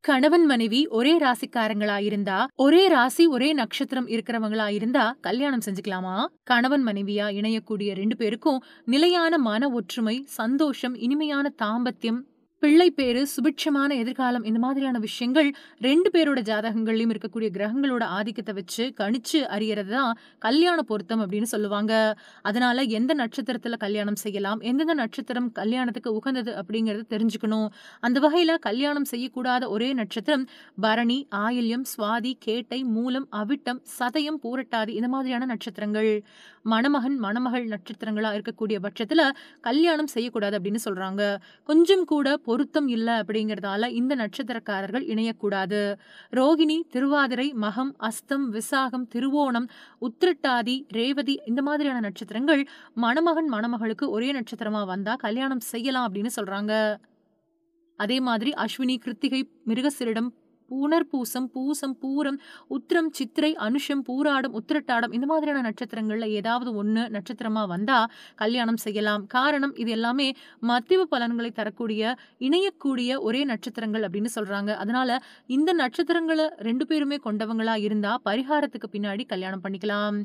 கணவன் மனைவி ஒரே ராசிக்காரங்களா இருந்தா, ஒரே ராசி ஒரே நட்சத்திரம் இருக்கிறவங்களா இருந்தா கல்யாணம் செஞ்சுக்கலாமா? கணவன் மனைவியா இணையக்கூடிய 2 பேருக்கும் நிலையான மன ஒற்றுமை, சந்தோஷம், இனிமையான தாம்பத்தியம், பிள்ளை பேரு, சுபிட்சமான எதிர்காலம் இந்த மாதிரியான விஷயங்கள் 2 பேரோட ஜாதகங்கள்லயும் இருக்கக்கூடிய கிரகங்களோட ஆதிக்கத்தை வச்சு கணிச்சு அறியறது தான் கல்யாண பொருத்தம் அப்படின்னு சொல்லுவாங்க. அதனால எந்த நட்சத்திரத்துல கல்யாணம் செய்யலாம், எந்தெந்த நட்சத்திரம் கல்யாணத்துக்கு உகந்தது அப்படிங்கறது தெரிஞ்சுக்கணும். அந்த வகையில கல்யாணம் செய்யக்கூடாத ஒரே நட்சத்திரம் பரணி, ஆயில்யம், சுவாதி, கேட்டை, மூலம், அவிட்டம், சதயம், பூரட்டாதி இந்த மாதிரியான நட்சத்திரங்கள். மணமகன் மணமகள் நட்சத்திரங்களா இருக்கக்கூடிய பட்சத்துல கல்யாணம் செய்யக்கூடாது அப்படின்னு சொல்றாங்க. கொஞ்சம் கூட பொருத்தம் இல்ல அப்படிங்கறதால இந்த நட்சத்திரக்காரர்கள் இணையக்கூடாது. ரோகிணி, திருவாதிரை, மகம், அஸ்தம், விசாகம், திருவோணம், உத்திரட்டாதி, ரேவதி இந்த மாதிரியான நட்சத்திரங்கள் மணமகன் மணமகளுக்கு ஒரே நட்சத்திரமா வந்தா கல்யாணம் செய்யலாம் அப்படின்னு சொல்றாங்க. அதே மாதிரி அஸ்வினி, கிருத்திகை, மிருகசிரிடம், புனர்பூசம், பூசம், பூரம், உத்திரம், சித்திரை, அனுஷம், பூராடம், உத்திரட்டாடம் இந்த மாதிரியான நட்சத்திரங்கள்ல ஏதாவது ஒண்ணு நட்சத்திரமா வந்தா கல்யாணம் செய்யலாம். காரணம் இது எல்லாமே மத்திய பலன்களை தரக்கூடிய இணையக்கூடிய ஒரே நட்சத்திரங்கள் அப்படின்னு சொல்றாங்க. அதனால இந்த நட்சத்திரங்களை 2 பேருமே கொண்டவங்களா இருந்தா பரிகாரத்துக்கு பின்னாடி கல்யாணம் பண்ணிக்கலாம்.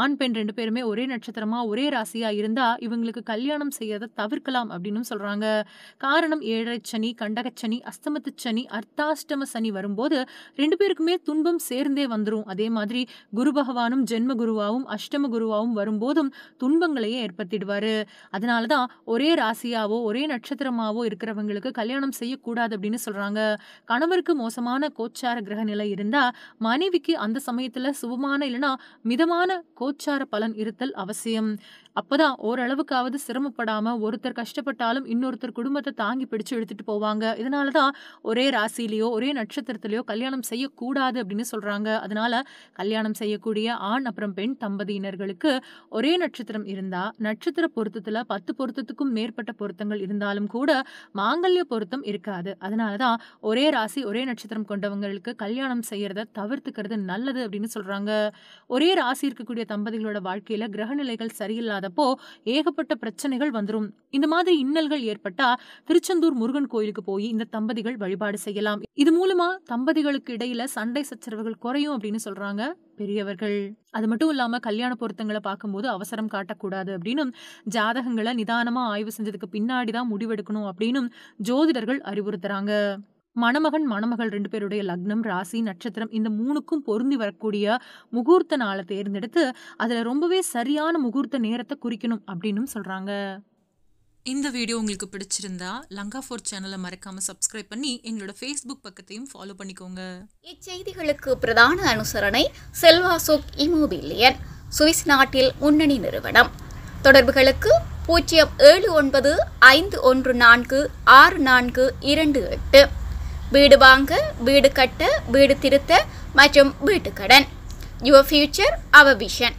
ஆண் பெண் 2 பேருமே ஒரே நட்சத்திரமா ஒரே ராசியா இருந்தா இவங்களுக்கு கல்யாணம் செய்யறதை தவிர்க்கலாம் அப்படின்னு சொல்றாங்க. காரணம் ஏழரை சனி, கண்டகச்சனி, அஸ்தமத்து சனி, அர்த்தாஷ்டம சனி வரும்போது 2 பேருக்குமே துன்பம் சேர்ந்தே வந்துரும். அதே மாதிரி குரு பகவானும் ஜென்ம குருவாவும் அஷ்டம குருவாவும் வரும்போதும் துன்பங்களையே ஏற்படுத்திடுவாரு. அதனாலதான் ஒரே ராசியாவோ ஒரே நட்சத்திரமாவோ இருக்கிறவங்களுக்கு கல்யாணம் செய்யக்கூடாது அப்படின்னு சொல்றாங்க. கணவருக்கு மோசமான கோச்சார கிரக நிலை இருந்தா மனைவிக்கு அந்த சமயத்துல சுபமான இல்லைன்னா மிதமான கோச்சார பலன் இருத்தல் அவசியம். அப்பதான் ஓரளவுக்காவது சிரமப்படாம ஒருத்தர் கஷ்டப்பட்டாலும் இன்னொருத்தர் குடும்பத்தை தாங்கி பிடிச்சு எடுத்துட்டு போவாங்க. இதனாலதான் ஒரே ராசியிலயோ ஒரே நட்சத்திரத்திலயோ கல்யாணம் செய்யக்கூடாது அப்படின்னு சொல்றாங்க. அதனால கல்யாணம் செய்யக்கூடிய ஆண் அப்புறம் பெண் தம்பதியினர்களுக்கு ஒரே நட்சத்திரம் இருந்தா நட்சத்திர பொருத்தத்துல 10 பொருத்தத்துக்கும் மேற்பட்ட பொருத்தங்கள் இருந்தாலும் கூட மாங்கல்ய பொருத்தம் இருக்காது. அதனாலதான் ஒரே ராசி ஒரே நட்சத்திரம் கொண்டவங்களுக்கு கல்யாணம் செய்யறத தவிர்த்துக்கிறது நல்லது அப்படின்னு சொல்றாங்க. ஒரே ராசி இருக்கக்கூடிய தம்பதிகளோட வாழ்க்கையில கிரகநிலைகள் சரியில்லாதப்போ ஏகப்பட்ட பிரச்சனைகள் வந்துரும். இந்த மாதிரி இன்னல்கள் ஏற்பட்டா திருச்செந்தூர் முருகன் கோயிலுக்கு போய் இந்த தம்பதிகள் வழிபாடு செய்யலாம். இது மூலமா தம்பதிகளுக்கு இடையில சண்டை சச்சரவுகள் குறையும் அப்படின்னு சொல்றாங்க பெரியவர்கள். அது மட்டும் இல்லாம கல்யாண பொருத்தங்களை பார்க்கும்போது அவசரம் காட்டக்கூடாது அப்படின்னும், ஜாதகங்களை நிதானமா ஆய்வு செஞ்சதுக்கு பின்னாடிதான் முடிவெடுக்கணும் அப்படின்னும் ஜோதிடர்கள் அறிவுறுத்துறாங்க. மணமகன் மணமகள் 2 பேருடைய லக்னம், ராசி, நட்சத்திரம் இந்த 3க்கும் பொருந்தி வரக்கூடிய முகூர்த்த நாளை தேர்ந்தெடுத்து அதுல ரொம்பவே சரியான முகூர்த்த நேரத்தை குறிக்கணும் அப்படின்னு சொல்றாங்க. இந்த வீடியோ உங்களுக்கு பிடிச்சிருந்தா லங்கா 4 சேனலை மறக்காம சப்ஸ்கிரைப் பண்ணி எங்களோட ஃபேஸ்புக் பக்கத்தையும் ஃபாலோ பண்ணிக்கோங்க. இச்செய்திகளுக்கு பிரதான அனுசரணை செல்வாசோக் இமோபிலியன், சுவிஸ் நாட்டில் முன்னணி நிறுவனம். தொடர்புகளுக்கு 07951464428. வீடு வாங்க, வீடு கட்ட, வீடு திருத்த மற்றும் வீட்டு கடன். Your future our vision.